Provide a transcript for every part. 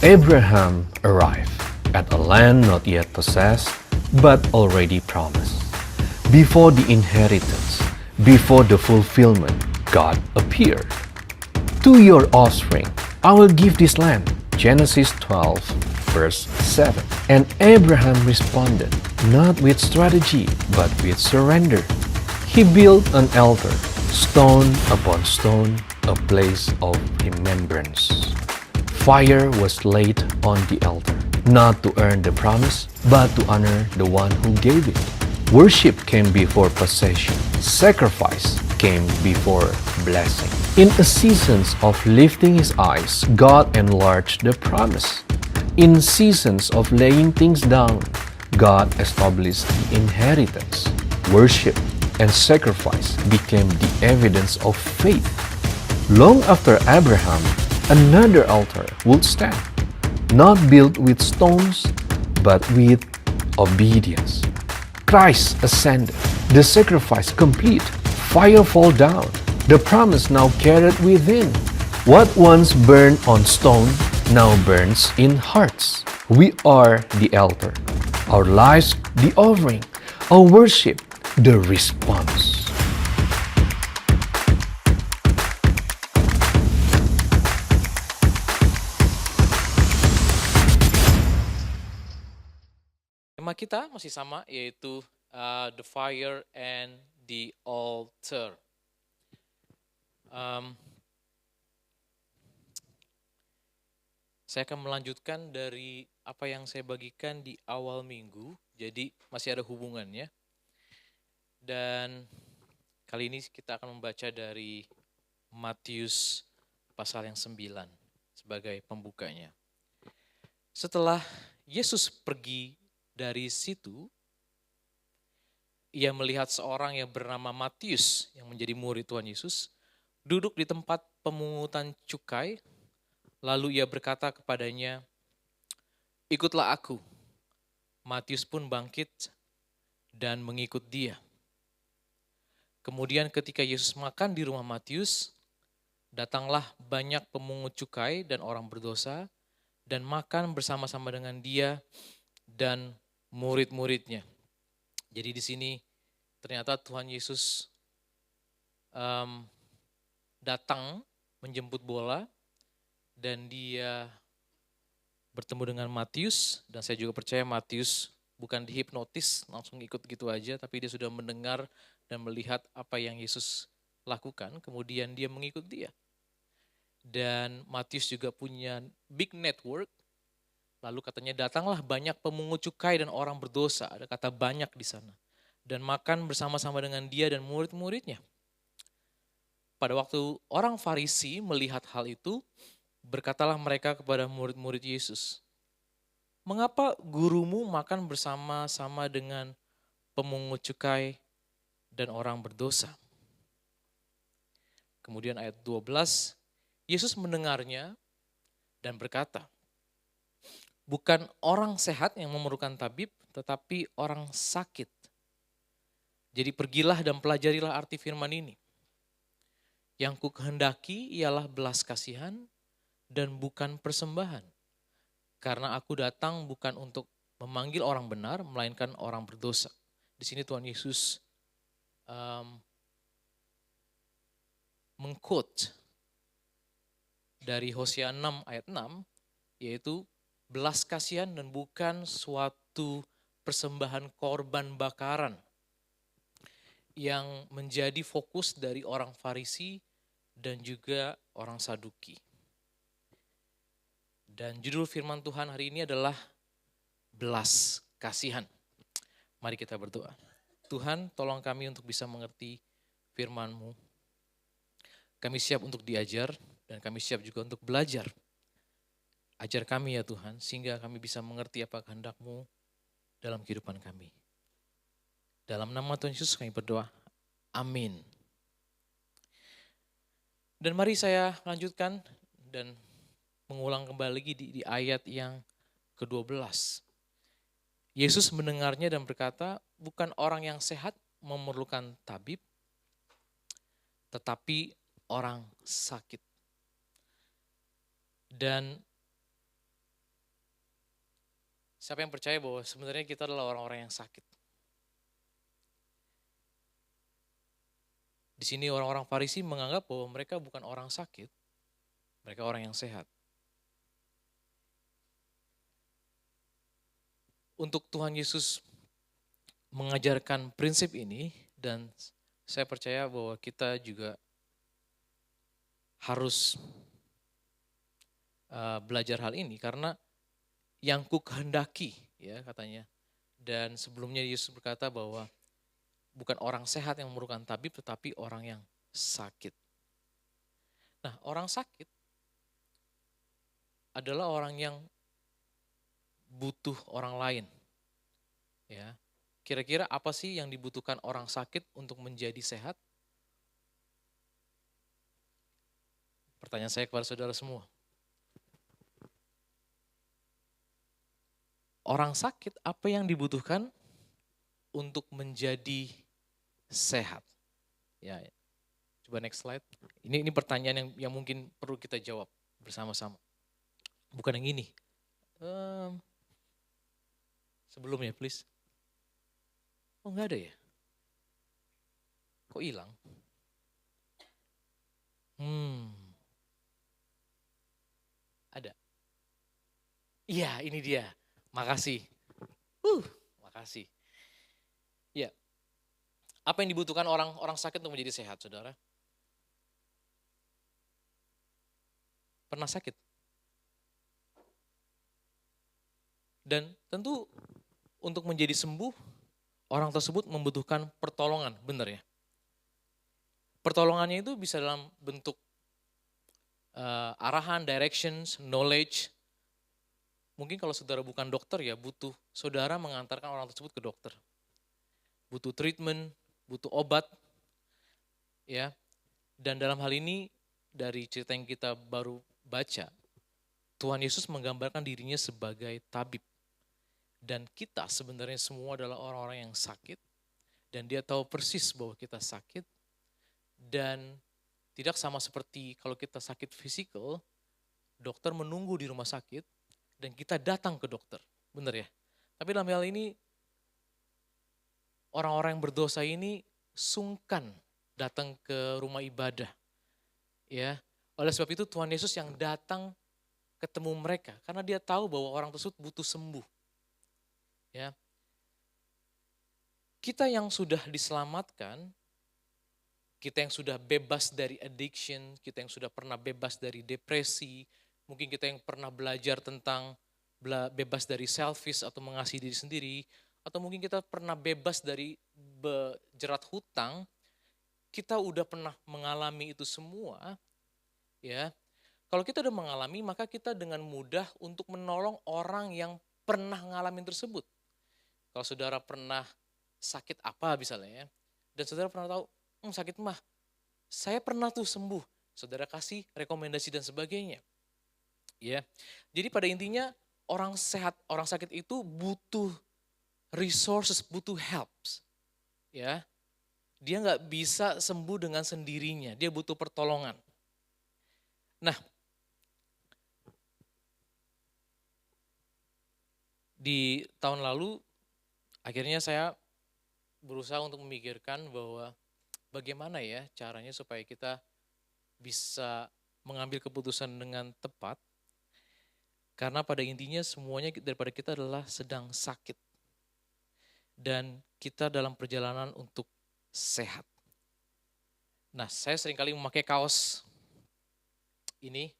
Abraham arrived at a land not yet possessed, but already promised. Before the inheritance, before the fulfillment, God appeared. To your offspring, I will give this land. Genesis 12, verse 7. And Abraham responded, not with strategy, but with surrender. He built an altar, stone upon stone, a place of remembrance. Fire was laid on the altar, not to earn the promise, but to honor the one who gave it. Worship came before possession. Sacrifice came before blessing. In a seasons of lifting his eyes, God enlarged the promise. In seasons of laying things down, God established the inheritance. Worship and sacrifice became the evidence of faith. Long after Abraham, another altar would stand, not built with stones, but with obedience. Christ ascended, the sacrifice complete, fire fall down, the promise now carried within. What once burned on stone now burns in hearts. We are the altar, our lives the offering, our worship the response. Tema kita masih sama, yaitu The Fire and the Altar. Saya akan melanjutkan dari apa yang saya bagikan di awal minggu, jadi masih ada hubungannya. Dan kali ini kita akan membaca dari Matius pasal yang 9 sebagai pembukanya. Setelah Yesus pergi dari situ, ia melihat seorang yang bernama Matius yang menjadi murid Tuhan Yesus, duduk di tempat pemungutan cukai, lalu ia berkata kepadanya, "Ikutlah aku." Matius pun bangkit dan mengikut dia. Kemudian ketika Yesus makan di rumah Matius, datanglah banyak pemungut cukai dan orang berdosa, dan makan bersama-sama dengan dia dan murid-muridnya. Jadi di sini ternyata Tuhan Yesus datang menjemput bola dan dia bertemu dengan Matius, dan saya juga percaya Matius bukan dihipnotis langsung ikut gitu aja, tapi dia sudah mendengar dan melihat apa yang Yesus lakukan, kemudian dia mengikut dia. Dan Matius juga punya big network. Lalu katanya datanglah banyak pemungut cukai dan orang berdosa, ada kata banyak di sana. Dan makan bersama-sama dengan dia dan murid-muridnya. Pada waktu orang Farisi melihat hal itu, berkatalah mereka kepada murid-murid Yesus, "Mengapa gurumu makan bersama-sama dengan pemungut cukai dan orang berdosa?" Kemudian ayat 12, Yesus mendengarnya dan berkata, "Bukan orang sehat yang memerlukan tabib, tetapi orang sakit. Jadi pergilah dan pelajarilah arti firman ini. Yang ku kehendaki ialah belas kasihan dan bukan persembahan. Karena aku datang bukan untuk memanggil orang benar, melainkan orang berdosa." Di sini Tuhan Yesus mengquote dari Hosea 6 ayat 6, yaitu belas kasihan dan bukan suatu persembahan korban bakaran yang menjadi fokus dari orang Farisi dan juga orang Saduki. Dan judul firman Tuhan hari ini adalah belas kasihan. Mari kita berdoa. Tuhan, tolong kami untuk bisa mengerti firman-Mu. Kami siap untuk diajar dan kami siap juga untuk belajar. Ajar kami ya Tuhan, sehingga kami bisa mengerti apa kehendak-Mu dalam kehidupan kami. Dalam nama Tuhan Yesus kami berdoa, amin. Dan mari saya lanjutkan dan mengulang kembali lagi di ayat yang ke-12. Yesus mendengarnya dan berkata, bukan orang yang sehat memerlukan tabib, tetapi orang sakit. Dan Siapa yang percaya bahwa sebenarnya kita adalah orang-orang yang sakit? Di sini orang-orang Farisi menganggap bahwa mereka bukan orang sakit, mereka orang yang sehat. Untuk Tuhan Yesus mengajarkan prinsip ini, dan saya percaya bahwa kita juga harus belajar hal ini, karena yang ku kehendaki, ya katanya. Dan sebelumnya Yesus berkata bahwa bukan orang sehat yang memerlukan tabib, tetapi orang yang sakit. Nah, orang sakit adalah orang yang butuh orang lain. Ya, kira-kira apa sih yang dibutuhkan orang sakit untuk menjadi sehat? Pertanyaan saya kepada saudara semua. Orang sakit apa yang dibutuhkan untuk menjadi sehat? Ya, coba next slide. Ini pertanyaan yang mungkin perlu kita jawab bersama-sama. Bukan yang ini. Sebelumnya please. Oh enggak ada ya? Kok hilang? Ada. Iya, ini dia. Makasih. Makasih. Ya. Apa yang dibutuhkan orang sakit untuk menjadi sehat, saudara? Pernah sakit? Dan tentu untuk menjadi sembuh, orang tersebut membutuhkan pertolongan, benar ya? Pertolongannya itu bisa dalam bentuk arahan, directions, knowledge. Mungkin kalau saudara bukan dokter ya, butuh saudara mengantarkan orang tersebut ke dokter. Butuh treatment, butuh obat. Ya. Dan dalam hal ini dari cerita yang kita baru baca, Tuhan Yesus menggambarkan dirinya sebagai tabib. Dan kita sebenarnya semua adalah orang-orang yang sakit. Dan dia tahu persis bahwa kita sakit. Dan tidak sama seperti kalau kita sakit fisikal, dokter menunggu di rumah sakit, dan kita datang ke dokter, benar ya? Tapi dalam hal ini, orang-orang yang berdosa ini sungkan datang ke rumah ibadah. Ya, oleh sebab itu Tuhan Yesus yang datang ketemu mereka, karena dia tahu bahwa orang tersebut butuh sembuh. Ya, kita yang sudah diselamatkan, kita yang sudah bebas dari addiction, kita yang sudah pernah bebas dari depresi, mungkin kita yang pernah belajar tentang bebas dari selfish atau mengasihi diri sendiri, atau mungkin kita pernah bebas dari jerat hutang, kita udah pernah mengalami itu semua, ya. Kalau kita udah mengalami, maka kita dengan mudah untuk menolong orang yang pernah ngalamin tersebut. Kalau saudara pernah sakit apa misalnya ya, dan saudara pernah tahu, sakit mah, saya pernah tuh sembuh, saudara kasih rekomendasi dan sebagainya. Ya, jadi pada intinya orang sehat, orang sakit itu butuh resources, butuh helps. Ya, dia nggak bisa sembuh dengan sendirinya, dia butuh pertolongan. Nah, di tahun lalu akhirnya saya berusaha untuk memikirkan bahwa bagaimana ya caranya supaya kita bisa mengambil keputusan dengan tepat. Karena pada intinya semuanya daripada kita adalah sedang sakit. Dan kita dalam perjalanan untuk sehat. Nah, saya seringkali memakai kaos ini,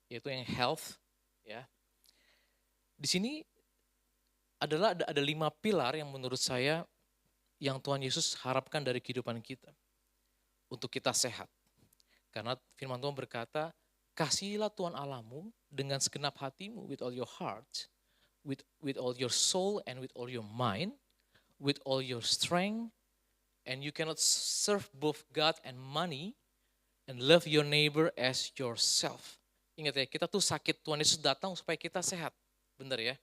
yaitu yang health. Ya. Di sini adalah ada 5 pilar yang menurut saya yang Tuhan Yesus harapkan dari kehidupan kita. Untuk kita sehat. Karena firman Tuhan berkata, kasihilah Tuhan Allahmu dengan segenap hatimu, with all your heart, with all your soul and with all your mind, with all your strength, and you cannot serve both God and money, and love your neighbor as yourself. Ingat ya, kita tuh sakit, Tuhan Yesus datang supaya kita sehat. Benar ya?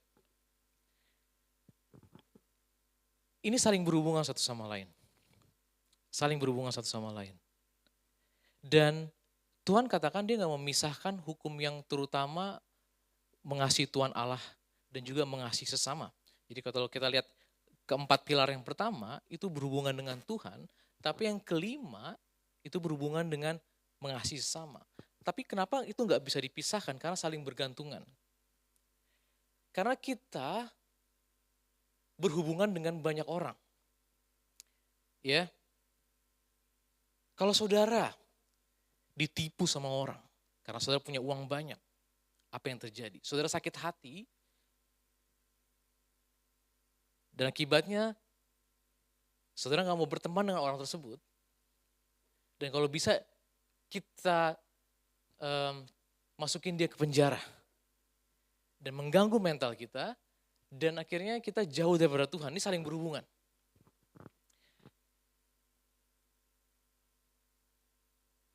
Ini saling berhubungan satu sama lain. Saling berhubungan satu sama lain. Dan Tuhan katakan dia gak memisahkan hukum yang terutama mengasihi Tuhan Allah dan juga mengasihi sesama. Jadi kalau kita lihat keempat pilar yang pertama itu berhubungan dengan Tuhan, tapi yang kelima itu berhubungan dengan mengasihi sesama. Tapi kenapa itu nggak bisa dipisahkan? Karena saling bergantungan. Karena kita berhubungan dengan banyak orang. Ya. Kalau saudara ditipu sama orang, karena saudara punya uang banyak, apa yang terjadi? Saudara sakit hati, dan akibatnya saudara nggak mau berteman dengan orang tersebut. Dan kalau bisa kita masukin dia ke penjara dan mengganggu mental kita, dan akhirnya kita jauh daripada Tuhan. Ini saling berhubungan.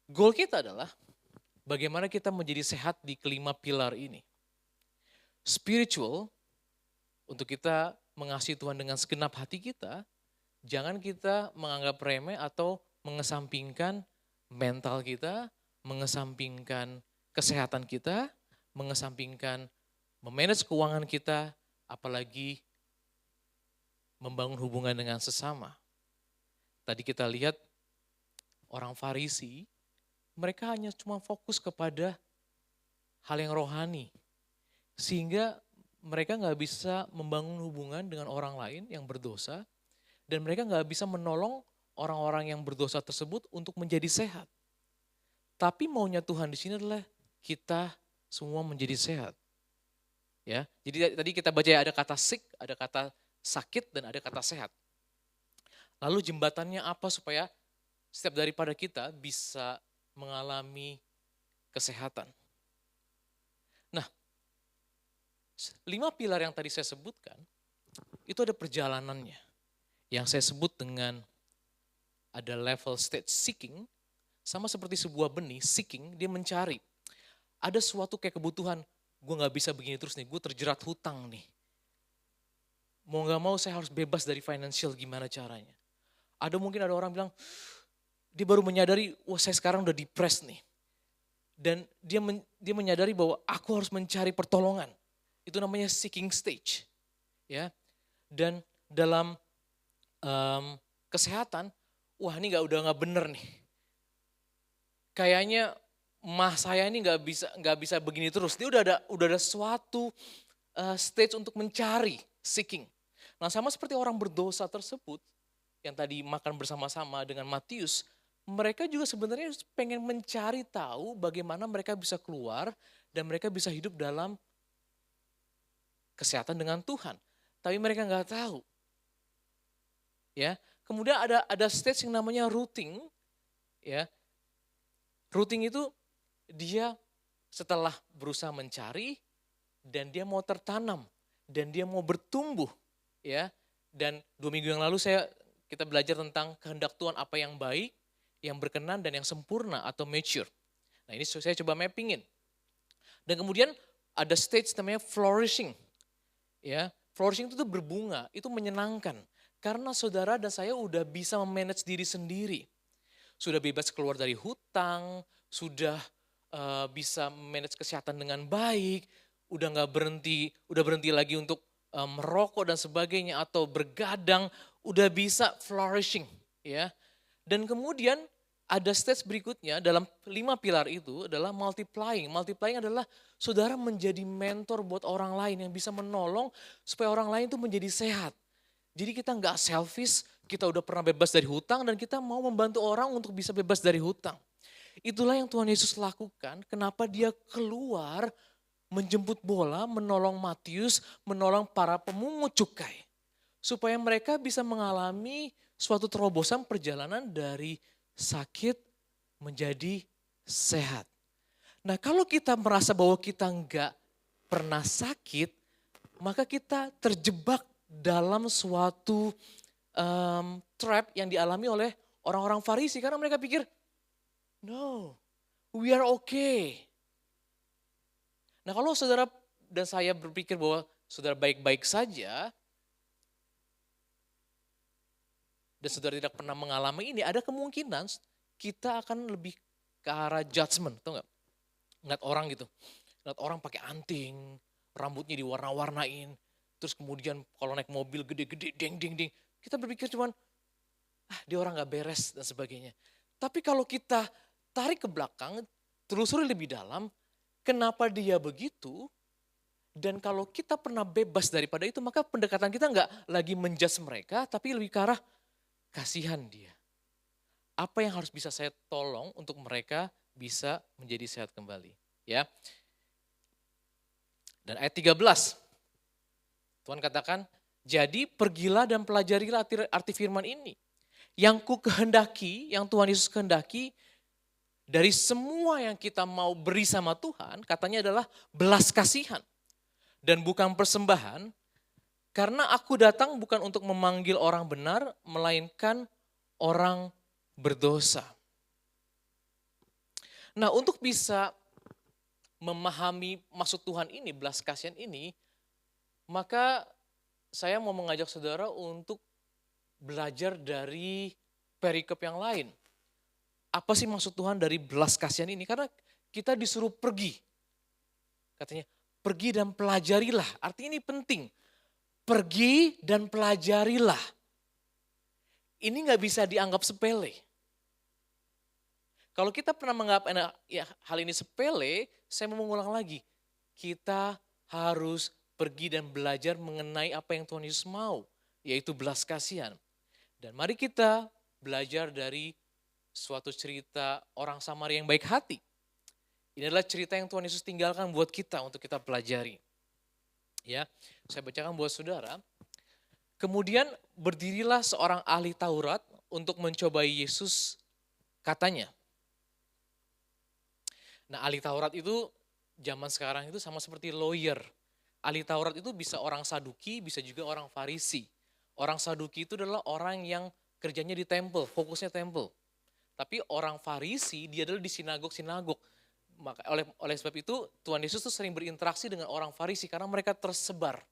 Goal kita adalah bagaimana kita menjadi sehat di kelima pilar ini. Spiritual, untuk kita mengasihi Tuhan dengan segenap hati kita, jangan kita menganggap remeh atau mengesampingkan mental kita, mengesampingkan kesehatan kita, mengesampingkan memanage keuangan kita, apalagi membangun hubungan dengan sesama. Tadi kita lihat orang Farisi, mereka hanya cuma fokus kepada hal yang rohani. Sehingga mereka nggak bisa membangun hubungan dengan orang lain yang berdosa. Dan mereka nggak bisa menolong orang-orang yang berdosa tersebut untuk menjadi sehat. Tapi maunya Tuhan di sini adalah kita semua menjadi sehat. Ya, jadi tadi kita baca ada kata sick, ada kata sakit, dan ada kata sehat. Lalu jembatannya apa supaya setiap daripada kita bisa mengalami kesehatan. Nah, 5 pilar yang tadi saya sebutkan, itu ada perjalanannya. Yang saya sebut dengan ada level stage seeking, sama seperti sebuah benih, seeking, dia mencari. Ada suatu kayak kebutuhan, gue gak bisa begini terus nih, gue terjerat hutang nih. Mau gak mau saya harus bebas dari financial, gimana caranya. Mungkin ada orang bilang, dia baru menyadari, wah saya sekarang udah depressed nih. Dan dia menyadari bahwa aku harus mencari pertolongan. Itu namanya seeking stage. Ya. Dan dalam kesehatan, wah ini udah nggak bener nih. Kayaknya mah saya ini nggak bisa begini terus. Dia udah ada suatu stage untuk mencari, seeking. Nah sama seperti orang berdosa tersebut, yang tadi makan bersama-sama dengan Matius, mereka juga sebenarnya pengen mencari tahu bagaimana mereka bisa keluar dan mereka bisa hidup dalam kesehatan dengan Tuhan. Tapi mereka nggak tahu. Ya, kemudian ada stage yang namanya rooting. Ya, rooting itu dia setelah berusaha mencari dan dia mau tertanam dan dia mau bertumbuh. Ya, dan 2 minggu yang lalu kita belajar tentang kehendak Tuhan apa yang baik, yang berkenan dan yang sempurna atau mature. Nah ini saya coba mappingin. Dan kemudian ada stage namanya flourishing. Ya, flourishing itu tuh berbunga, itu menyenangkan. Karena saudara dan saya udah bisa memanage diri sendiri. Sudah bebas keluar dari hutang, sudah bisa manage kesehatan dengan baik, udah berhenti lagi untuk merokok dan sebagainya atau bergadang, udah bisa flourishing, ya. Dan kemudian ada stage berikutnya dalam 5 pilar itu adalah multiplying. Multiplying adalah saudara menjadi mentor buat orang lain yang bisa menolong supaya orang lain itu menjadi sehat. Jadi kita nggak selfish, kita udah pernah bebas dari hutang dan kita mau membantu orang untuk bisa bebas dari hutang. Itulah yang Tuhan Yesus lakukan, kenapa dia keluar menjemput bola, menolong Matius, menolong para pemungut cukai. Supaya mereka bisa mengalami suatu terobosan perjalanan dari sakit menjadi sehat. Nah kalau kita merasa bahwa kita nggak pernah sakit, maka kita terjebak dalam suatu trap yang dialami oleh orang-orang Farisi. Karena mereka pikir, no, we are okay. Nah kalau saudara dan saya berpikir bahwa saudara baik-baik saja, dan saudara tidak pernah mengalami ini, ada kemungkinan kita akan lebih ke arah judgment, tau gak? Ngeliat orang gitu, ngeliat orang pakai anting, rambutnya diwarna-warnain, terus kemudian kalau naik mobil gede-gede, deng-deng-deng. Kita berpikir cuman, dia orang gak beres dan sebagainya. Tapi kalau kita tarik ke belakang, telusuri lebih dalam, kenapa dia begitu, dan kalau kita pernah bebas daripada itu, maka pendekatan kita nggak lagi menjudge mereka, tapi lebih ke arah kasihan dia. Apa yang harus bisa saya tolong untuk mereka bisa menjadi sehat kembali. Ya. Dan ayat 13, Tuhan katakan, jadi pergilah dan pelajarilah arti firman ini. Yang ku kehendaki, yang Tuhan Yesus kehendaki, dari semua yang kita mau beri sama Tuhan, katanya adalah belas kasihan. Dan bukan persembahan, karena aku datang bukan untuk memanggil orang benar, melainkan orang berdosa. Nah, untuk bisa memahami maksud Tuhan ini, belas kasihan ini, maka saya mau mengajak saudara untuk belajar dari perikop yang lain. Apa sih maksud Tuhan dari belas kasihan ini? Karena kita disuruh pergi. Katanya, pergi dan pelajarilah. Artinya ini penting. Pergi dan pelajarilah. Ini gak bisa dianggap sepele. Kalau kita pernah menganggap hal ini sepele, saya mau mengulang lagi. Kita harus pergi dan belajar mengenai apa yang Tuhan Yesus mau, yaitu belas kasihan. Dan mari kita belajar dari suatu cerita orang Samaria yang baik hati. Ini adalah cerita yang Tuhan Yesus tinggalkan buat kita untuk kita pelajari. Ya, saya bacakan buat saudara. Kemudian berdirilah seorang ahli Taurat untuk mencobai Yesus, katanya. Nah, ahli Taurat itu zaman sekarang itu sama seperti lawyer. Ahli Taurat itu bisa orang Saduki, bisa juga orang Farisi. Orang Saduki itu adalah orang yang kerjanya di temple, fokusnya temple. Tapi orang Farisi dia adalah di sinagog-sinagog. Maka oleh sebab itu Tuhan Yesus tuh sering berinteraksi dengan orang Farisi karena mereka tersebar.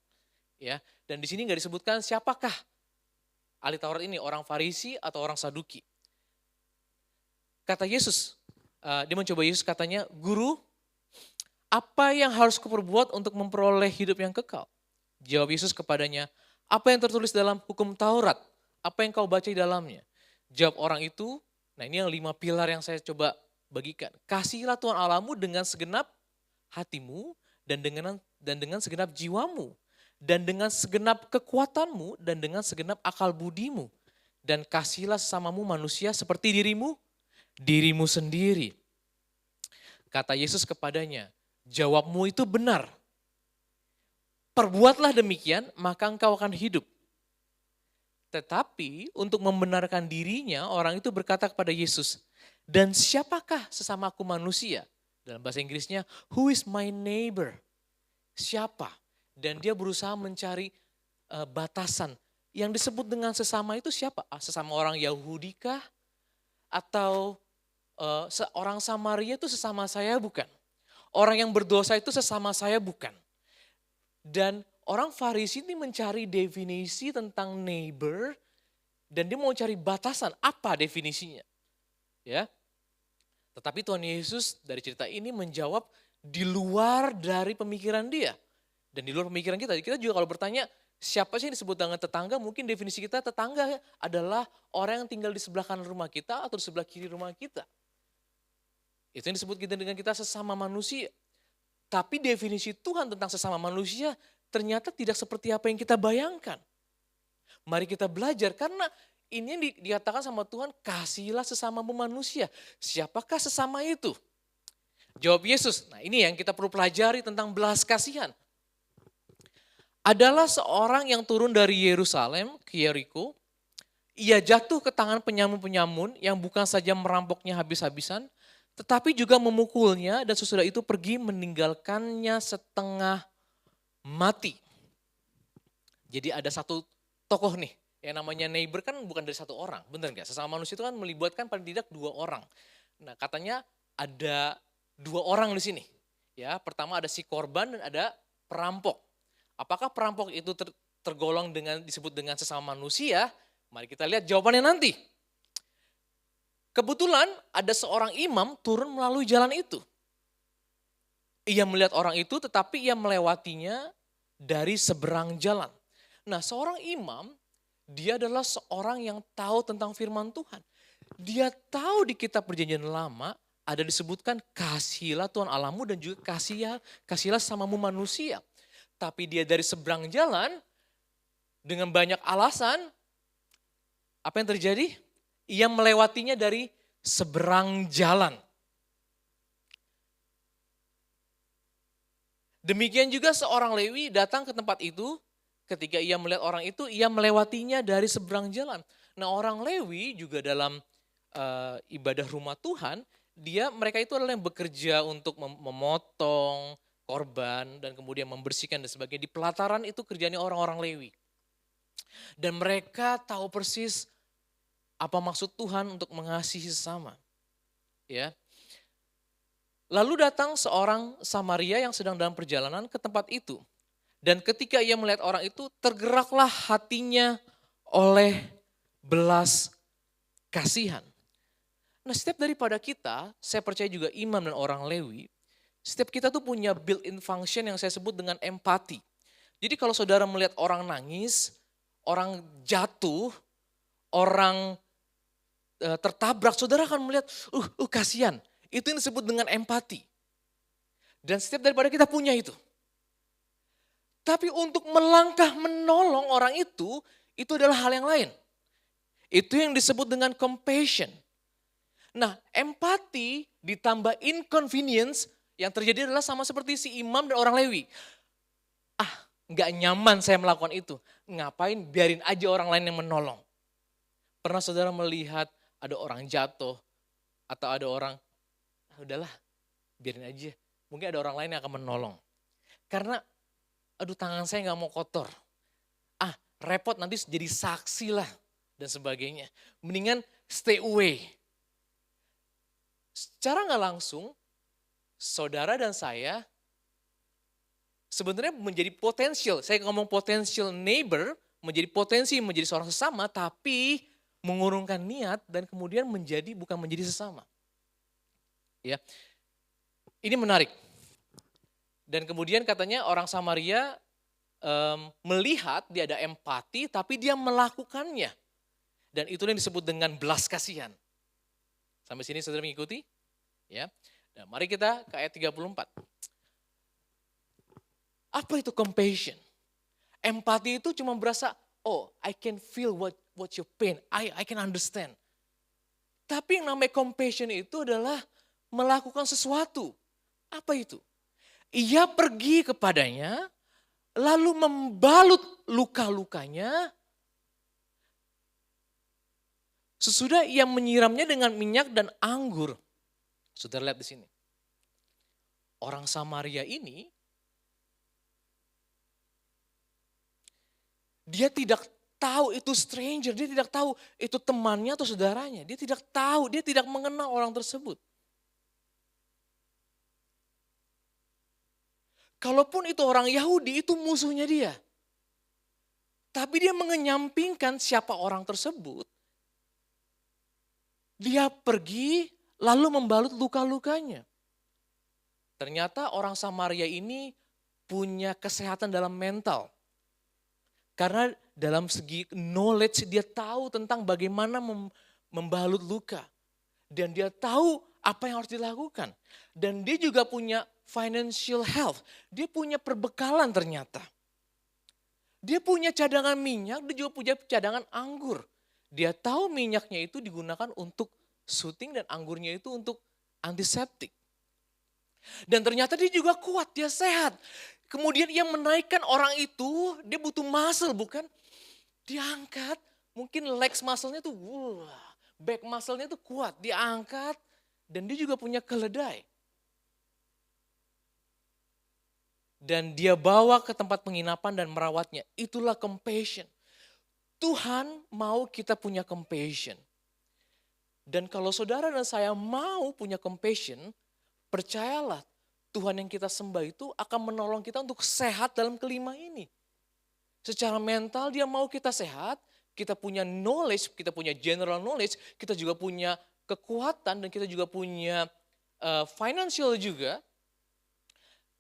Ya, dan di sini nggak disebutkan siapakah ahli Taurat ini, orang Farisi atau orang Saduki. Kata Yesus, dia mencoba Yesus katanya, "Guru, apa yang harus kuperbuat untuk memperoleh hidup yang kekal?" Jawab Yesus kepadanya, "Apa yang tertulis dalam hukum Taurat? Apa yang kau baca di dalamnya?" Jawab orang itu, nah ini yang 5 pilar yang saya coba bagikan. Kasihilah Tuhan Allahmu dengan segenap hatimu dan dengan segenap jiwamu dan dengan segenap kekuatanmu dan dengan segenap akal budimu, dan kasihilah sesamamu manusia seperti dirimu sendiri. Kata Yesus kepadanya, "Jawabmu itu benar. Perbuatlah demikian, maka engkau akan hidup." Tetapi untuk membenarkan dirinya, orang itu berkata kepada Yesus, "Dan siapakah sesamaku manusia?" Dalam bahasa Inggrisnya, "Who is my neighbor?" Siapa? Dan dia berusaha mencari batasan. Yang disebut dengan sesama itu siapa? Sesama orang Yahudi kah? Atau seorang Samaria itu sesama saya bukan? Orang yang berdosa itu sesama saya bukan? Dan orang Farisi ini mencari definisi tentang neighbor dan dia mau cari batasan, apa definisinya? Ya. Tetapi Tuhan Yesus dari cerita ini menjawab di luar dari pemikiran dia. Dan di luar pemikiran kita. Kita juga kalau bertanya, siapa sih yang disebut dengan tetangga? Mungkin definisi kita tetangga adalah orang yang tinggal di sebelah kanan rumah kita atau di sebelah kiri rumah kita. Itu yang disebut kita dengan kita sesama manusia. Tapi definisi Tuhan tentang sesama manusia ternyata tidak seperti apa yang kita bayangkan. Mari kita belajar karena ini yang dikatakan sama Tuhan, kasihilah sesamamu manusia. Siapakah sesama itu? Jawab Yesus, nah ini yang kita perlu pelajari tentang belas kasihan. Adalah seorang yang turun dari Yerusalem ke Yeriko. Ia jatuh ke tangan penyamun-penyamun yang bukan saja merampoknya habis-habisan, tetapi juga memukulnya dan sesudah itu pergi meninggalkannya setengah mati. Jadi ada satu tokoh nih, yang namanya neighbor kan bukan dari satu orang, benar nggak? Sesama manusia itu kan melibatkan paling tidak 2 orang. Nah katanya ada 2 orang di sini. Ya, pertama ada si korban dan ada perampok. Apakah perampok itu tergolong disebut dengan sesama manusia? Mari kita lihat jawabannya nanti. Kebetulan ada seorang imam turun melalui jalan itu. Ia melihat orang itu tetapi ia melewatinya dari seberang jalan. Nah, seorang imam, dia adalah seorang yang tahu tentang firman Tuhan. Dia tahu di kitab perjanjian lama ada disebutkan kasihilah Tuhan Allahmu dan juga kasihilah samamu manusia. Tapi dia dari seberang jalan dengan banyak alasan, apa yang terjadi? Ia melewatinya dari seberang jalan. Demikian juga seorang Lewi datang ke tempat itu, ketika ia melihat orang itu, ia melewatinya dari seberang jalan. Nah, orang Lewi juga dalam ibadah rumah Tuhan, mereka itu adalah yang bekerja untuk memotong korban dan kemudian membersihkan dan sebagainya. Di pelataran itu kerjanya orang-orang Lewi. Dan mereka tahu persis apa maksud Tuhan untuk mengasihi sesama. Ya. Lalu datang seorang Samaria yang sedang dalam perjalanan ke tempat itu. Dan ketika ia melihat orang itu, tergeraklah hatinya oleh belas kasihan. Nah, setiap daripada kita, saya percaya juga imam dan orang Lewi, setiap kita tuh punya built-in function yang saya sebut dengan empati. Jadi kalau saudara melihat orang nangis, orang jatuh, orang tertabrak, saudara akan melihat, kasihan. Itu yang disebut dengan empati. Dan setiap daripada kita punya itu. Tapi untuk melangkah menolong orang itu adalah hal yang lain. Itu yang disebut dengan compassion. Nah, empati ditambah inconvenience yang terjadi adalah sama seperti si imam dan orang Lewi. Gak nyaman saya melakukan itu. Ngapain, biarin aja orang lain yang menolong. Pernah saudara melihat ada orang jatuh atau ada orang, udahlah biarin aja. Mungkin ada orang lain yang akan menolong. Karena tangan saya gak mau kotor. Repot nanti jadi saksi lah dan sebagainya. Mendingan stay away. Secara gak langsung, saudara dan saya sebenarnya menjadi potensial. Saya ngomong potential neighbor, menjadi potensi menjadi seorang sesama, tapi mengurungkan niat dan kemudian bukan menjadi sesama. Ya, ini menarik. Dan kemudian katanya orang Samaria melihat dia ada empati, tapi dia melakukannya. Dan itu yang disebut dengan belas kasihan. Sampai sini saudara mengikuti? Ya. Nah, mari kita ke ayat 34. Apa itu compassion? Empati itu cuma berasa, I can feel what your pain, I can understand. Tapi yang namanya compassion itu adalah melakukan sesuatu. Apa itu? Ia pergi kepadanya, lalu membalut luka-lukanya. Sesudah ia menyiramnya dengan minyak dan anggur. Saudara lihat di sini. Orang Samaria ini, dia tidak tahu itu stranger, dia tidak tahu itu temannya atau saudaranya. Dia tidak tahu, dia tidak mengenal orang tersebut. Kalaupun itu orang Yahudi, itu musuhnya dia. Tapi dia mengenyampingkan siapa orang tersebut. Dia pergi lalu membalut luka-lukanya. Ternyata orang Samaria ini punya kesehatan dalam mental. Karena dalam segi knowledge dia tahu tentang bagaimana membalut luka. Dan dia tahu apa yang harus dilakukan. Dan dia juga punya financial health. Dia punya perbekalan ternyata. Dia punya cadangan minyak, dia juga punya cadangan anggur. Dia tahu minyaknya itu digunakan untuk syuting dan anggurnya itu untuk antiseptik. Dan ternyata dia juga kuat, dia sehat. Kemudian ia menaikkan orang itu, dia butuh muscle bukan? Diangkat, mungkin legs muscle-nya tuh, back muscle-nya tuh kuat, diangkat. Dan dia juga punya keledai. Dan dia bawa ke tempat penginapan dan merawatnya. Itulah compassion. Tuhan mau kita punya compassion. Dan kalau saudara dan saya mau punya compassion, percayalah Tuhan yang kita sembah itu akan menolong kita untuk sehat dalam kelima ini. Secara mental dia mau kita sehat, kita punya knowledge, kita punya general knowledge, kita juga punya kekuatan dan kita juga punya financial juga.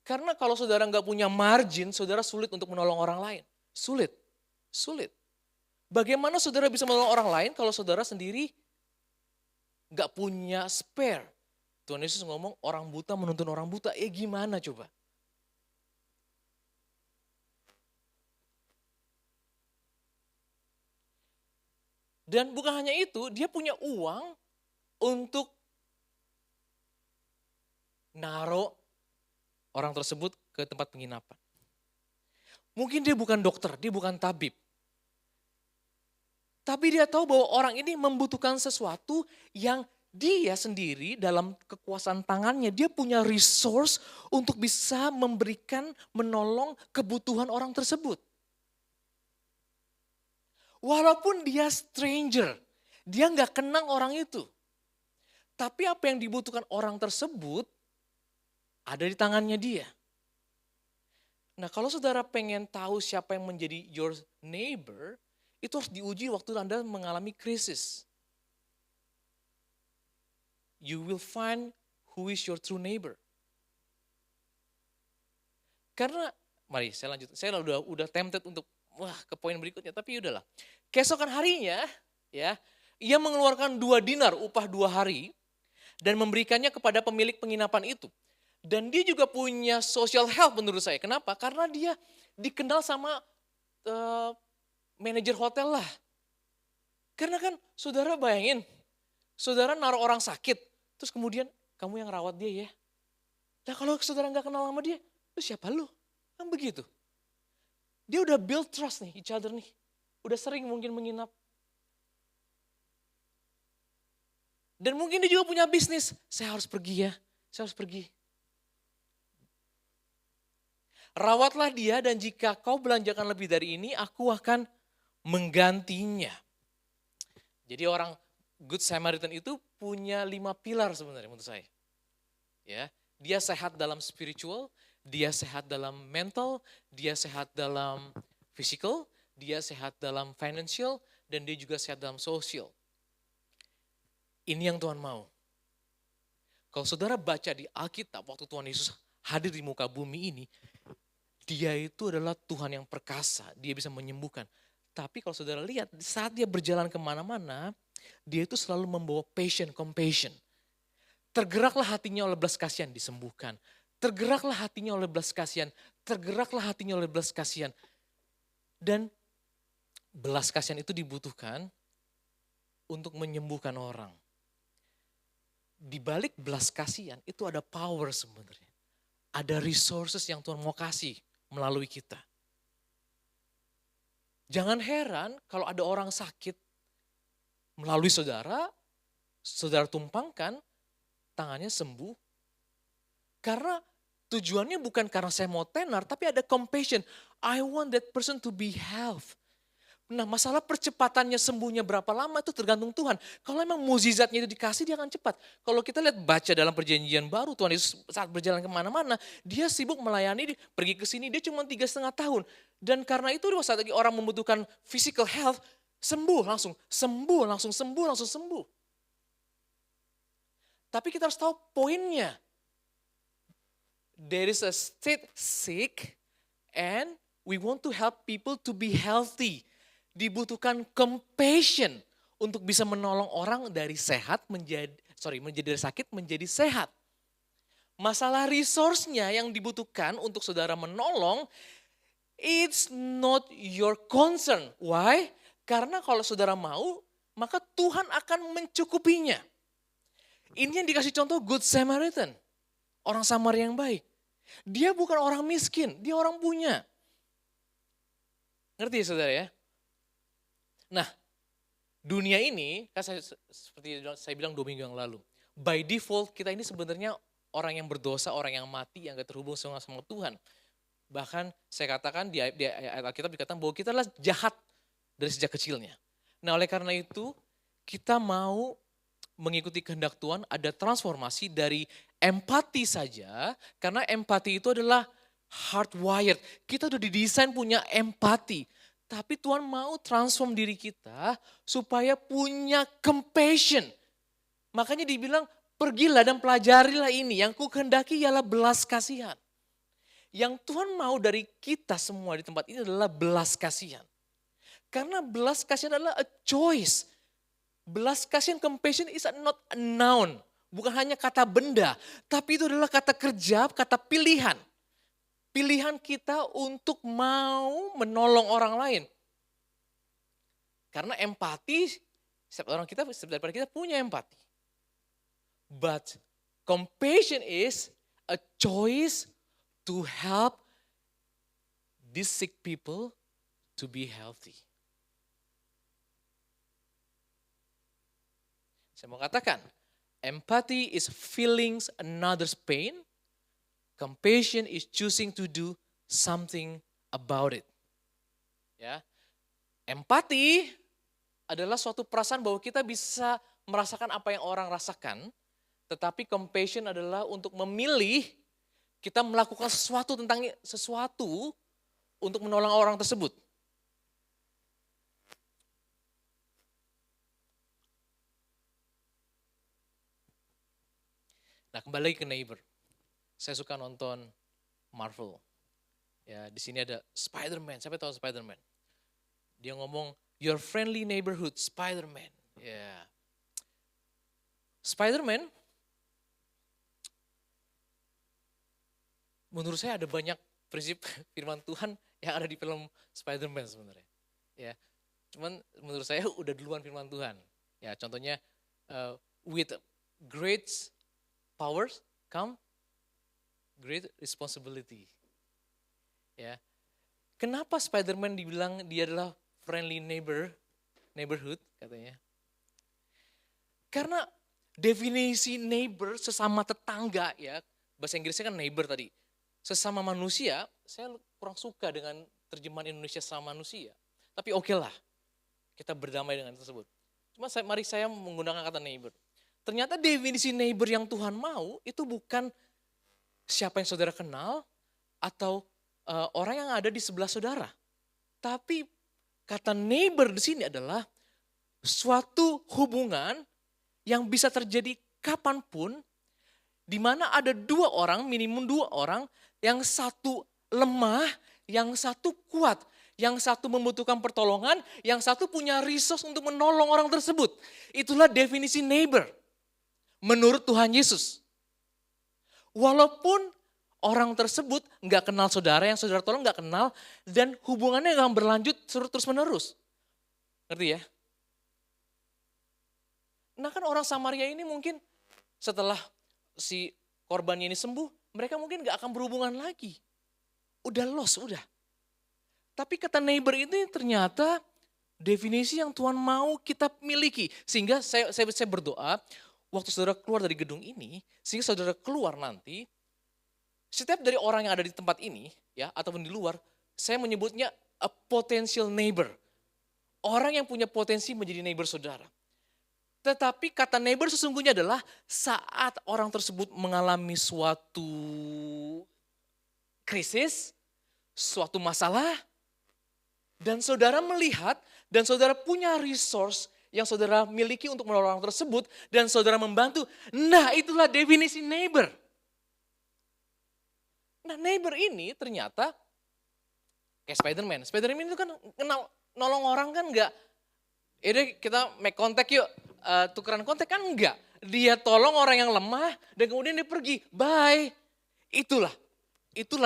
Karena kalau saudara nggak punya margin, saudara sulit untuk menolong orang lain. Sulit, sulit. Bagaimana saudara bisa menolong orang lain kalau saudara sendiri nggak punya spare? Tuhan Yesus ngomong orang buta menuntun orang buta, gimana coba? Dan bukan hanya itu, dia punya uang untuk naruh orang tersebut ke tempat penginapan. Mungkin dia bukan dokter, dia bukan tabib. Tapi dia tahu bahwa orang ini membutuhkan sesuatu yang dia sendiri dalam kekuasaan tangannya, dia punya resource untuk bisa memberikan, menolong kebutuhan orang tersebut. Walaupun dia stranger, dia nggak kenal orang itu. Tapi apa yang dibutuhkan orang tersebut ada di tangannya dia. Nah, kalau saudara pengen tahu siapa yang menjadi your neighbor, itu harus diuji waktu Anda mengalami krisis. You will find who is your true neighbor. Karena, mari saya lanjut. Saya udah tempted untuk ke poin berikutnya, tapi udahlah. Keesokan harinya, ya, ia mengeluarkan 2 dinar upah 2 hari dan memberikannya kepada pemilik penginapan itu. Dan dia juga punya social help menurut saya. Kenapa? Karena dia dikenal sama manajer hotel lah. Karena kan saudara bayangin, saudara naruh orang sakit, terus kemudian kamu yang rawat dia ya. Nah kalau saudara nggak kenal sama dia, itu siapa lu? Kan begitu. Dia udah build trust nih, each other nih. Udah sering mungkin menginap. Dan mungkin dia juga punya bisnis. Saya harus pergi ya, saya harus pergi. Rawatlah dia dan jika kau belanjakan lebih dari ini, aku akan menggantinya. Jadi orang Good Samaritan itu punya 5 pilar sebenarnya menurut saya. Ya, dia sehat dalam spiritual, dia sehat dalam mental, dia sehat dalam physical, dia sehat dalam financial, dan dia juga sehat dalam social. Ini yang Tuhan mau. Kalau saudara baca di Alkitab waktu Tuhan Yesus hadir di muka bumi ini, dia itu adalah Tuhan yang perkasa, dia bisa menyembuhkan. Tapi kalau saudara lihat saat dia berjalan kemana-mana, dia itu selalu membawa compassion. Tergeraklah hatinya oleh belas kasihan, disembuhkan. Tergeraklah hatinya oleh belas kasihan, tergeraklah hatinya oleh belas kasihan. Dan belas kasihan itu dibutuhkan untuk menyembuhkan orang. Di balik belas kasihan itu ada power sebenarnya. Ada resources yang Tuhan mau kasih melalui kita. Jangan heran kalau ada orang sakit melalui saudara tumpangkan, tangannya sembuh. Karena tujuannya bukan karena saya mau tenar, tapi ada compassion. I want that person to be health. Nah masalah percepatannya sembuhnya berapa lama itu tergantung Tuhan. Kalau memang mukjizatnya itu dikasih dia akan cepat. Kalau kita lihat baca dalam perjanjian baru Tuhan Yesus saat berjalan kemana-mana dia sibuk melayani, pergi ke sini dia cuma 3,5 tahun. Dan karena itu saat lagi orang membutuhkan physical health sembuh langsung. Tapi kita harus tahu poinnya. There is a state sick and we want to help people to be healthy. Dibutuhkan compassion untuk bisa menolong orang dari dari sakit menjadi sehat. Masalah resource-nya yang dibutuhkan untuk saudara menolong, it's not your concern. Why? Karena kalau saudara mau, maka Tuhan akan mencukupinya. Ini yang dikasih contoh Good Samaritan. Orang Samaria yang baik. Dia bukan orang miskin, dia orang punya. Ngerti ya saudara ya? Nah, dunia ini, kan seperti saya bilang 2 minggu yang lalu. By default kita ini sebenarnya orang yang berdosa, orang yang mati, yang gak terhubung sama Tuhan. Bahkan saya katakan di ayat Alkitab dikatakan bahwa kita adalah jahat dari sejak kecilnya. Nah oleh karena itu kita mau mengikuti kehendak Tuhan, ada transformasi dari empati saja. Karena empati itu adalah hardwired. Kita udah didesain punya empati. Tapi Tuhan mau transform diri kita supaya punya compassion. Makanya dibilang pergilah dan pelajarilah ini. Yang ku kehendaki ialah belas kasihan. Yang Tuhan mau dari kita semua di tempat ini adalah belas kasihan. Karena belas kasihan adalah a choice. Belas kasihan, compassion is not a noun. Bukan hanya kata benda, tapi itu adalah kata kerja, kata pilihan. Pilihan kita untuk mau menolong orang lain. Karena empati, setiap daripada kita punya empati. But compassion is a choice to help these sick people to be healthy. Saya mau katakan, empathy is feeling another's pain. Compassion is choosing to do something about it. Ya, empati adalah suatu perasaan bahwa kita bisa merasakan apa yang orang rasakan, tetapi compassion adalah untuk memilih kita melakukan sesuatu untuk menolong orang tersebut. Nah, kembali lagi ke neighbor. Saya suka nonton Marvel. Ya, di sini ada Spider-Man. Siapa tahu Spider-Man? Dia ngomong, your friendly neighborhood, Spider-Man. Ya. Spider-Man, menurut saya ada banyak prinsip firman Tuhan yang ada di film Spider-Man sebenarnya. Ya, cuman menurut saya udah duluan firman Tuhan. Ya, contohnya with great powers come great responsibility. Ya, kenapa Spider-Man dibilang dia adalah friendly neighborhood katanya? Karena definisi neighbor sesama tetangga ya, bahasa Inggrisnya kan neighbor tadi. Sesama manusia, saya kurang suka dengan terjemahan Indonesia sesama manusia. Tapi oke lah, kita berdamai dengan tersebut. Cuma mari saya menggunakan kata neighbor. Ternyata definisi neighbor yang Tuhan mau itu bukan siapa yang saudara kenal atau orang yang ada di sebelah saudara. Tapi kata neighbor di sini adalah suatu hubungan yang bisa terjadi kapanpun, di mana ada dua orang, minimum dua orang, yang satu lemah, yang satu kuat, yang satu membutuhkan pertolongan, yang satu punya resource untuk menolong orang tersebut. Itulah definisi neighbor menurut Tuhan Yesus. Walaupun orang tersebut nggak kenal saudara, yang saudara tolong nggak kenal, dan hubungannya nggak berlanjut terus menerus. Ngerti ya? Nah kan orang Samaria ini mungkin setelah si korbannya ini sembuh, mereka mungkin gak akan berhubungan lagi. Udah lost, udah. Tapi kata neighbor ini ternyata definisi yang Tuhan mau kita miliki. Sehingga saya berdoa, waktu saudara keluar dari gedung ini, sehingga saudara keluar nanti, setiap dari orang yang ada di tempat ini, ya ataupun di luar, saya menyebutnya a potential neighbor. Orang yang punya potensi menjadi neighbor saudara. Tetapi kata neighbor sesungguhnya adalah saat orang tersebut mengalami suatu krisis, suatu masalah, dan saudara melihat dan saudara punya resource yang saudara miliki untuk menolong orang tersebut dan saudara membantu. Nah, itulah definisi neighbor. Nah, neighbor ini ternyata kayak Spider-Man. Spider-Man itu kan kenal nolong orang kan enggak. Kita make contact yuk. Tukeran kontak kan enggak. Dia tolong orang yang lemah dan kemudian dia pergi. Bye. Itulah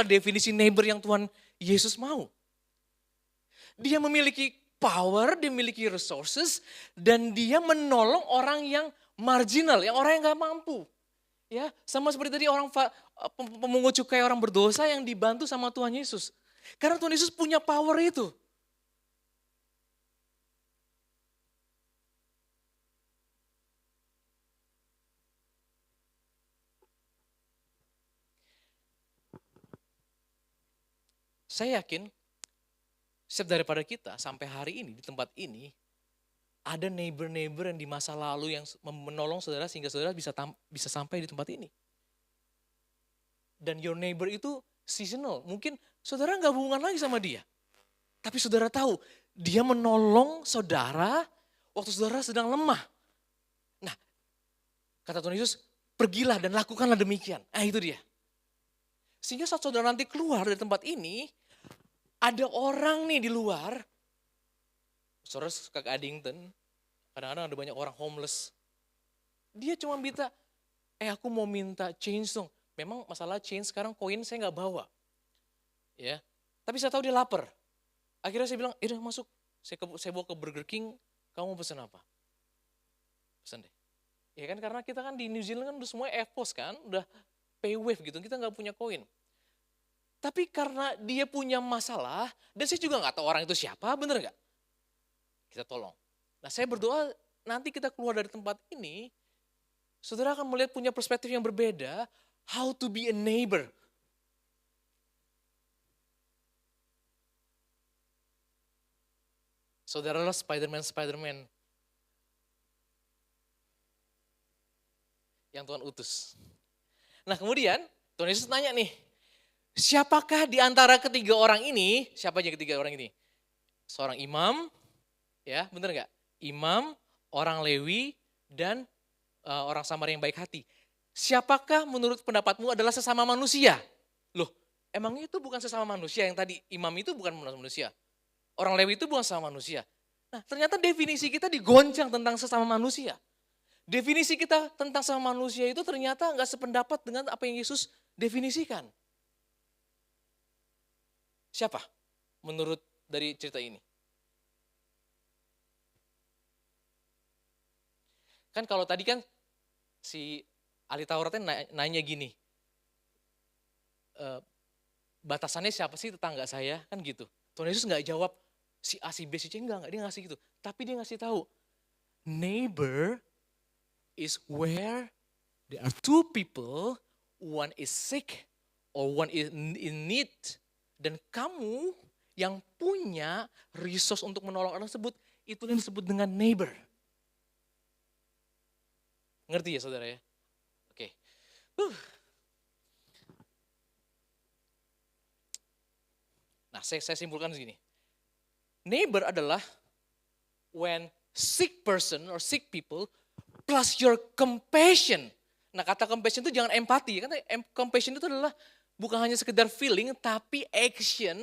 definisi neighbor yang Tuhan Yesus mau. Dia memiliki power, dia memiliki resources, dan dia menolong orang yang marginal, yang orang yang gak mampu. Ya, sama seperti tadi orang pemungut cukai, orang berdosa yang dibantu sama Tuhan Yesus. Karena Tuhan Yesus punya power itu. Saya yakin setiap daripada kita sampai hari ini di tempat ini ada neighbor-neighbor yang di masa lalu yang menolong saudara sehingga saudara bisa sampai di tempat ini. Dan your neighbor itu seasonal. Mungkin saudara nggak hubungan lagi sama dia. Tapi saudara tahu dia menolong saudara waktu saudara sedang lemah. Nah, kata Tuhan Yesus, pergilah dan lakukanlah demikian. Itu dia. Sehingga saat saudara nanti keluar dari tempat ini, ada orang nih di luar, saudara suka ke Addington, kadang-kadang ada banyak orang homeless. Dia cuma minta, aku mau minta change dong. Memang masalah change sekarang koin saya nggak bawa. Ya, tapi saya tahu dia lapar. Akhirnya saya bilang, udah masuk, saya bawa ke Burger King, kamu mau pesan apa? Pesan deh. Ya kan karena kita kan di New Zealand kan udah semuanya EFTPOS kan, udah PayWave gitu, kita nggak punya koin. Tapi karena dia punya masalah, dan saya juga nggak tahu orang itu siapa, bener nggak? Kita tolong. Nah saya berdoa nanti kita keluar dari tempat ini, saudara akan melihat punya perspektif yang berbeda, how to be a neighbor. Saudaralah Spider-Man yang Tuhan utus. Nah kemudian Tuhan Yesus nanya nih, siapakah di antara ketiga orang ini, siapa aja ketiga orang ini? Seorang imam, ya bener nggak? Imam, orang Lewi, dan orang Samaria yang baik hati. Siapakah menurut pendapatmu adalah sesama manusia? Loh, emang itu bukan sesama manusia yang tadi imam itu bukan manusia. Orang Lewi itu bukan sesama manusia. Nah ternyata definisi kita digoncang tentang sesama manusia. Definisi kita tentang sesama manusia itu ternyata nggak sependapat dengan apa yang Yesus definisikan. Siapa menurut dari cerita ini? Kan kalau tadi kan si ahli Tauratnya nanya gini, batasannya siapa sih tetangga saya? Kan gitu. Tuhan Yesus nggak jawab si A, si B, si C, enggak, dia ngasih gitu. Tapi dia ngasih tahu, neighbor is where there are two people, one is sick or one is in need. Dan kamu yang punya resource untuk menolong orang tersebut, itu yang disebut dengan neighbor. Ngerti ya saudara ya? Oke. Nah saya simpulkan segini. Neighbor adalah when sick person or sick people plus your compassion. Nah kata compassion itu jangan empati. Karena compassion itu adalah bukan hanya sekedar feeling tapi action.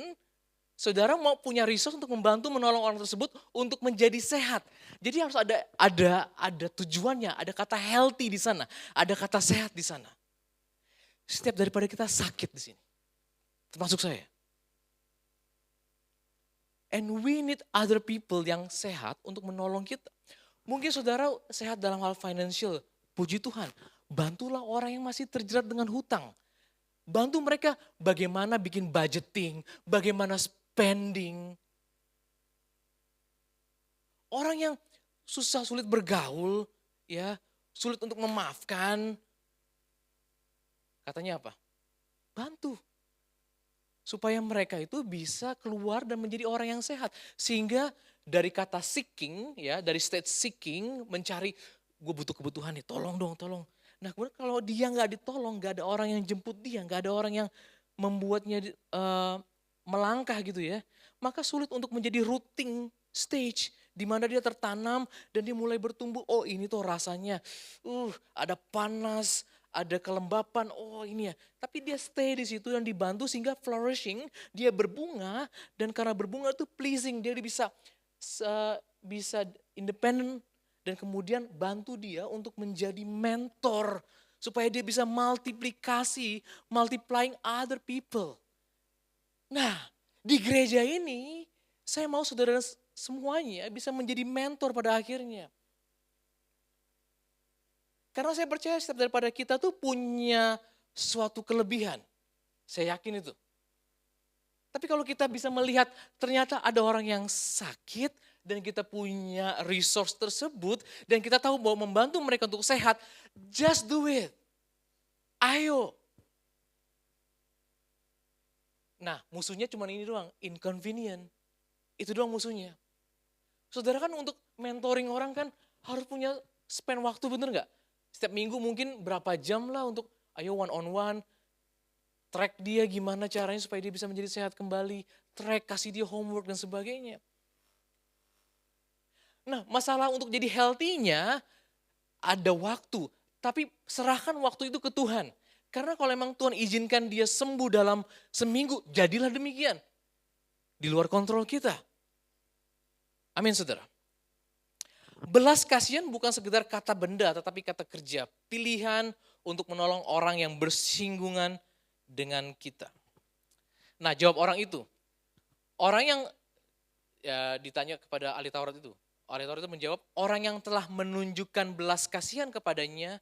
Saudara mau punya resource untuk membantu menolong orang tersebut untuk menjadi sehat. Jadi harus ada tujuannya, ada kata healthy di sana, ada kata sehat di sana. Setiap daripada kita sakit di sini. Termasuk saya. And we need other people yang sehat untuk menolong kita. Mungkin saudara sehat dalam hal financial, puji Tuhan. Bantulah orang yang masih terjerat dengan hutang. Bantu mereka bagaimana bikin budgeting, bagaimana spending. Orang yang susah sulit bergaul, ya, sulit untuk memaafkan. Katanya apa? Bantu. Supaya mereka itu bisa keluar dan menjadi orang yang sehat. Sehingga dari kata seeking, ya, dari state seeking, mencari, gue butuh kebutuhan nih, tolong dong, tolong. Nah kemudian kalau dia nggak ditolong, nggak ada orang yang jemput dia, nggak ada orang yang membuatnya melangkah gitu ya. Maka sulit untuk menjadi rooting stage. Di mana dia tertanam dan dia mulai bertumbuh, oh ini tuh rasanya, ada panas, ada kelembapan, oh ini ya. Tapi dia stay di situ dan dibantu sehingga flourishing, dia berbunga dan karena berbunga itu pleasing, dia bisa independen dan kemudian bantu dia untuk menjadi mentor supaya dia bisa multiplying other people. Nah, di gereja ini saya mau saudara semuanya bisa menjadi mentor pada akhirnya. Karena saya percaya setiap daripada kita tuh punya suatu kelebihan. Saya yakin itu. Tapi kalau kita bisa melihat ternyata ada orang yang sakit dan kita punya resource tersebut dan kita tahu bahwa membantu mereka untuk sehat, just do it. Ayo. Nah musuhnya cuma ini doang, inconvenient. Itu doang musuhnya. Saudara kan untuk mentoring orang kan harus punya spend waktu, bener gak? Setiap minggu mungkin berapa jam lah untuk ayo one on one. Track dia gimana caranya supaya dia bisa menjadi sehat kembali. Track, kasih dia homework dan sebagainya. Nah masalah untuk jadi healthy-nya ada waktu. Tapi serahkan waktu itu ke Tuhan. Karena kalau memang Tuhan izinkan dia sembuh dalam seminggu, jadilah demikian. Di luar kontrol kita. Amin saudara. Belas kasihan bukan sekedar kata benda tetapi kata kerja. Pilihan untuk menolong orang yang bersinggungan dengan kita. Nah jawab orang itu. Orang yang ditanya kepada ahli Taurat itu. Ahli Taurat itu menjawab, orang yang telah menunjukkan belas kasihan kepadanya,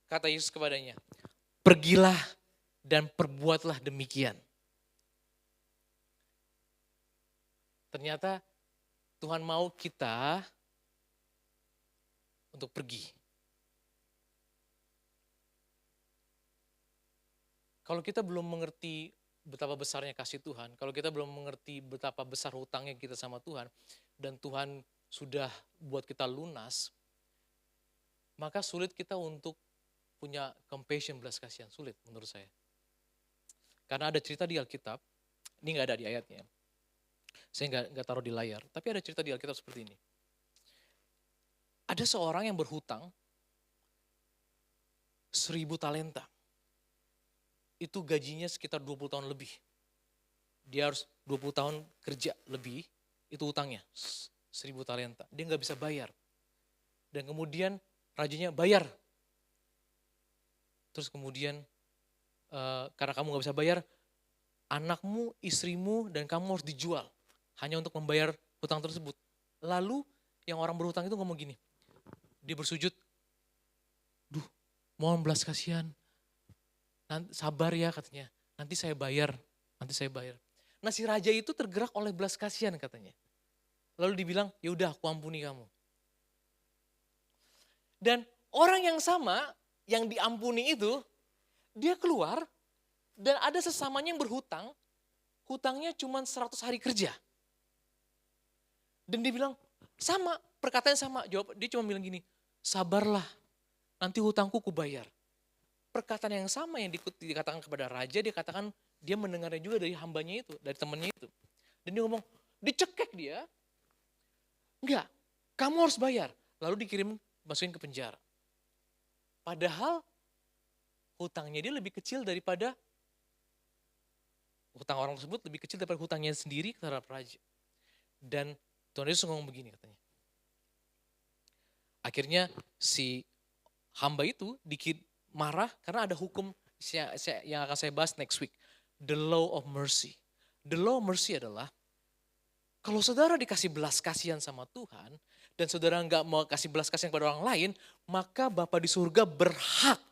kata Yesus kepadanya, pergilah dan perbuatlah demikian. Ternyata Tuhan mau kita untuk pergi. Kalau kita belum mengerti betapa besarnya kasih Tuhan, kalau kita belum mengerti betapa besar hutangnya kita sama Tuhan, dan Tuhan sudah buat kita lunas, maka sulit kita untuk punya compassion, belas kasihan. Sulit menurut saya. Karena ada cerita di Alkitab, ini nggak ada di ayatnya, saya nggak taruh di layar, tapi ada cerita di Alkitab seperti ini. Ada seorang yang berhutang 1.000 talenta. Itu gajinya sekitar 20 tahun lebih. Dia harus 20 tahun kerja lebih, itu hutangnya 1.000 talenta. Dia nggak bisa bayar. Dan kemudian rajanya bayar. Terus kemudian karena kamu nggak bisa bayar, anakmu, istrimu, dan kamu harus dijual. Hanya untuk membayar hutang tersebut. Lalu yang orang berhutang itu ngomong gini, dia bersujud, duh mohon belas kasihan, nanti, sabar ya katanya, nanti saya bayar. Nah si raja itu tergerak oleh belas kasihan katanya. Lalu dibilang, ya udah aku ampuni kamu. Dan orang yang sama, yang diampuni itu, dia keluar dan ada sesamanya yang berhutang, hutangnya cuma 100 hari kerja. Dan dia bilang, sama, perkataan sama, jawab, dia cuma bilang gini, sabarlah, nanti hutangku kubayar. Perkataan yang sama yang dikatakan kepada raja, dia katakan, dia mendengarnya juga dari hambanya itu, dari temannya itu. Dan dia ngomong, dicekek dia, enggak, kamu harus bayar. Lalu dikirim, masukin ke penjara. Padahal hutangnya dia lebih kecil daripada, hutang orang tersebut lebih kecil daripada hutangnya sendiri terhadap raja. Dan Tuhan Yesus ngomong begini katanya. Akhirnya si hamba itu marah karena ada hukum yang akan saya bahas next week. The law of mercy. The law of mercy adalah kalau saudara dikasih belas kasihan sama Tuhan dan saudara nggak mau kasih belas kasihan kepada orang lain, maka Bapa di surga berhak.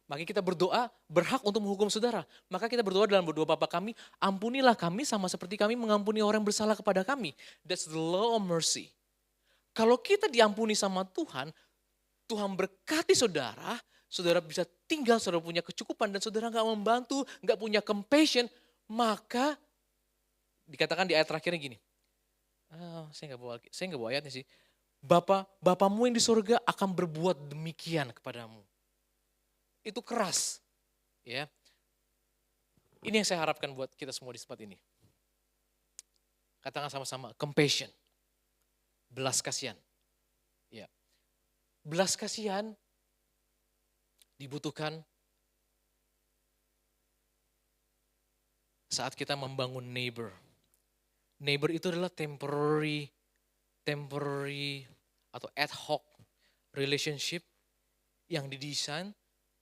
Maka kita berdoa berhak untuk menghukum saudara. Maka kita berdoa dalam berdoa Bapa kami, ampunilah kami sama seperti kami mengampuni orang yang bersalah kepada kami. That's the law of mercy. Kalau kita diampuni sama Tuhan, Tuhan berkati saudara, saudara bisa tinggal, saudara punya kecukupan dan saudara nggak membantu, nggak punya compassion, maka dikatakan di ayat terakhirnya gini. Saya nggak bawa ayatnya sih. Bapamu yang di surga akan berbuat demikian kepadamu. Itu keras, ya. Ini yang saya harapkan buat kita semua di tempat ini. Katakan sama-sama, compassion, belas kasihan. Ya. Belas kasihan dibutuhkan saat kita membangun neighbor. Neighbor itu adalah temporary atau ad hoc relationship yang didesain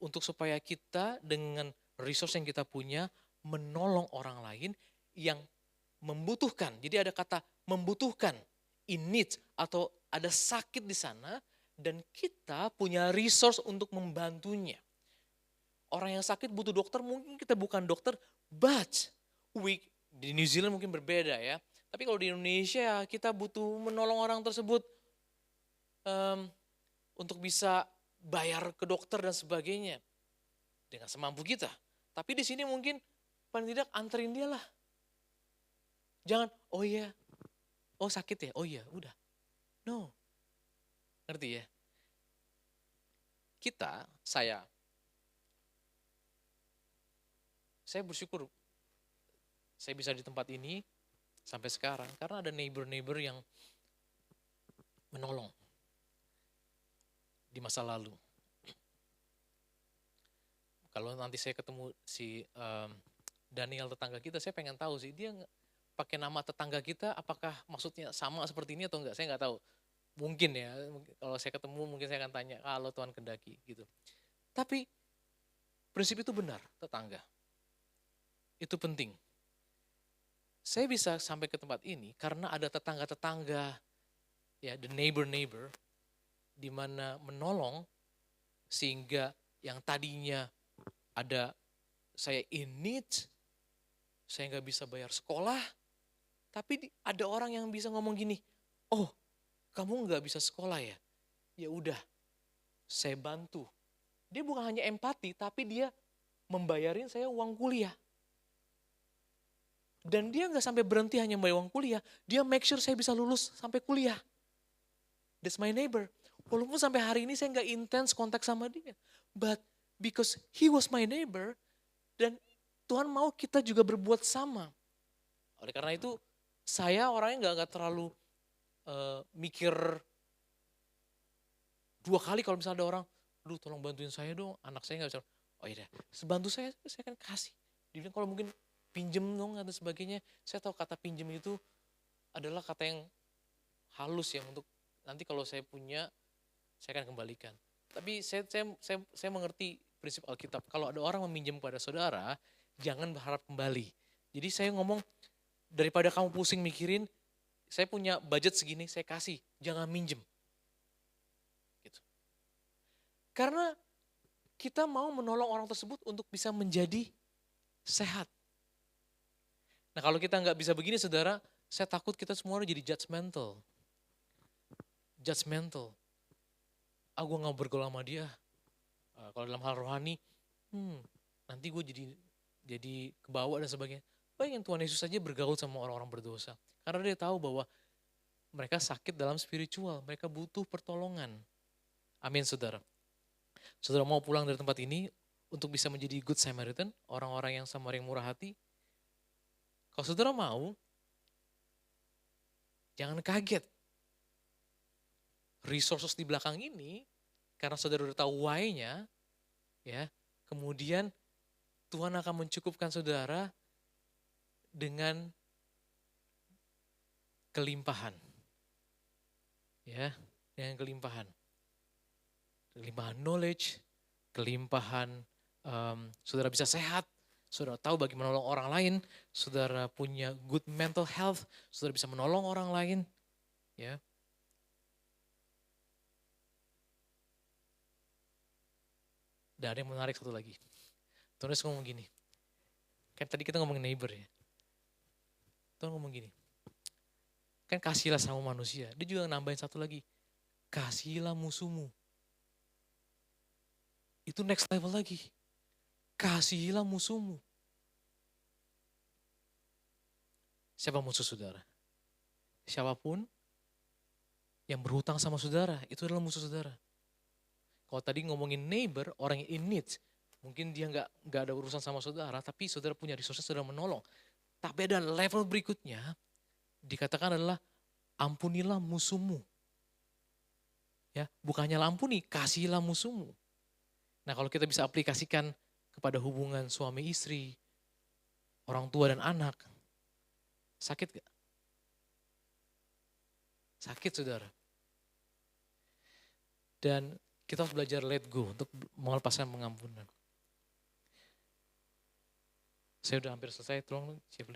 untuk supaya kita dengan resource yang kita punya menolong orang lain yang membutuhkan. Jadi ada kata membutuhkan, in need, atau ada sakit di sana dan kita punya resource untuk membantunya. Orang yang sakit butuh dokter, mungkin kita bukan dokter, but di New Zealand mungkin berbeda ya. Tapi kalau di Indonesia kita butuh menolong orang tersebut untuk bisa bayar ke dokter dan sebagainya dengan semampu kita. Tapi di sini mungkin paling tidak anterin dia lah. Jangan, oh iya, oh sakit ya, oh iya, udah. No, ngerti ya? Saya bersyukur saya bisa di tempat ini sampai sekarang karena ada neighbor-neighbor yang menolong di masa lalu. Kalau nanti saya ketemu si Daniel tetangga kita, saya pengen tahu sih dia pakai nama tetangga kita apakah maksudnya sama seperti ini atau enggak, saya nggak tahu. Mungkin ya, kalau saya ketemu mungkin saya akan tanya kalau Tuhan kendaki gitu. Tapi prinsip itu benar, tetangga. Itu penting. Saya bisa sampai ke tempat ini karena ada tetangga-tetangga, ya, the neighbor, di mana menolong sehingga yang tadinya ada saya in need, saya nggak bisa bayar sekolah, tapi ada orang yang bisa ngomong gini, oh kamu nggak bisa sekolah ya, ya udah saya bantu. Dia bukan hanya empati, tapi dia membayarin saya uang kuliah. Dan dia nggak sampai berhenti hanya membayar uang kuliah, dia make sure saya bisa lulus sampai kuliah. That's my neighbor. Walaupun sampai hari ini saya nggak intens kontak sama dia, but because he was my neighbor, dan Tuhan mau kita juga berbuat sama. Oleh karena itu, saya orangnya nggak terlalu mikir dua kali kalau misalnya ada orang, aduh tolong bantuin saya dong, anak saya nggak bisa. Oh iya, sebantu saya akan kasih. Dia bilang kalau mungkin pinjem dong dan sebagainya. Saya tahu kata pinjem itu adalah kata yang halus ya untuk nanti kalau saya punya, saya akan kembalikan. Tapi saya mengerti prinsip Alkitab. Kalau ada orang meminjam kepada saudara, jangan berharap kembali. Jadi saya ngomong, daripada kamu pusing mikirin, saya punya budget segini, saya kasih, jangan minjem. Gitu. Karena kita mau menolong orang tersebut untuk bisa menjadi sehat. Nah kalau kita nggak bisa begini saudara, saya takut kita semua jadi judgmental. Gue nggak bergaul sama dia. Kalau dalam hal rohani, nanti gue jadi kebawa dan sebagainya. Bayangin Tuhan Yesus saja bergaul sama orang-orang berdosa. Karena dia tahu bahwa mereka sakit dalam spiritual, mereka butuh pertolongan. Amin saudara. Saudara mau pulang dari tempat ini untuk bisa menjadi good Samaritan, orang-orang yang sama yang murah hati. Kalau saudara mau, jangan kaget. Resources di belakang ini, karena saudara udah tahu why-nya, ya, kemudian Tuhan akan mencukupkan saudara dengan kelimpahan. Ya, dengan kelimpahan. Kelimpahan knowledge, kelimpahan saudara bisa sehat, saudara tahu bagaimana menolong orang lain, saudara punya good mental health, saudara bisa menolong orang lain, ya. Dan ada yang menarik satu lagi. Tuhan Yesus ngomong gini, kan tadi kita ngomongin neighbor ya. Tuhan ngomong gini, kan kasihlah sama manusia. Dia juga nambahin satu lagi, kasihilah musuhmu. Itu next level lagi. Kasihilah musuhmu. Siapa musuh saudara? Siapapun yang berhutang sama saudara, itu adalah musuh saudara. Kalau tadi ngomongin neighbor, orang yang in need, mungkin dia nggak ada urusan sama saudara, tapi saudara punya resources, saudara menolong. Tapi ada level berikutnya, dikatakan adalah ampunilah musuhmu. Ya, bukannya ampuni, kasihilah musuhmu. Nah kalau kita bisa aplikasikan kepada hubungan suami istri, orang tua dan anak, sakit gak? Sakit saudara. Dan kita harus belajar let go untuk melepaskan pengampunan. Saya udah hampir selesai, tolong siap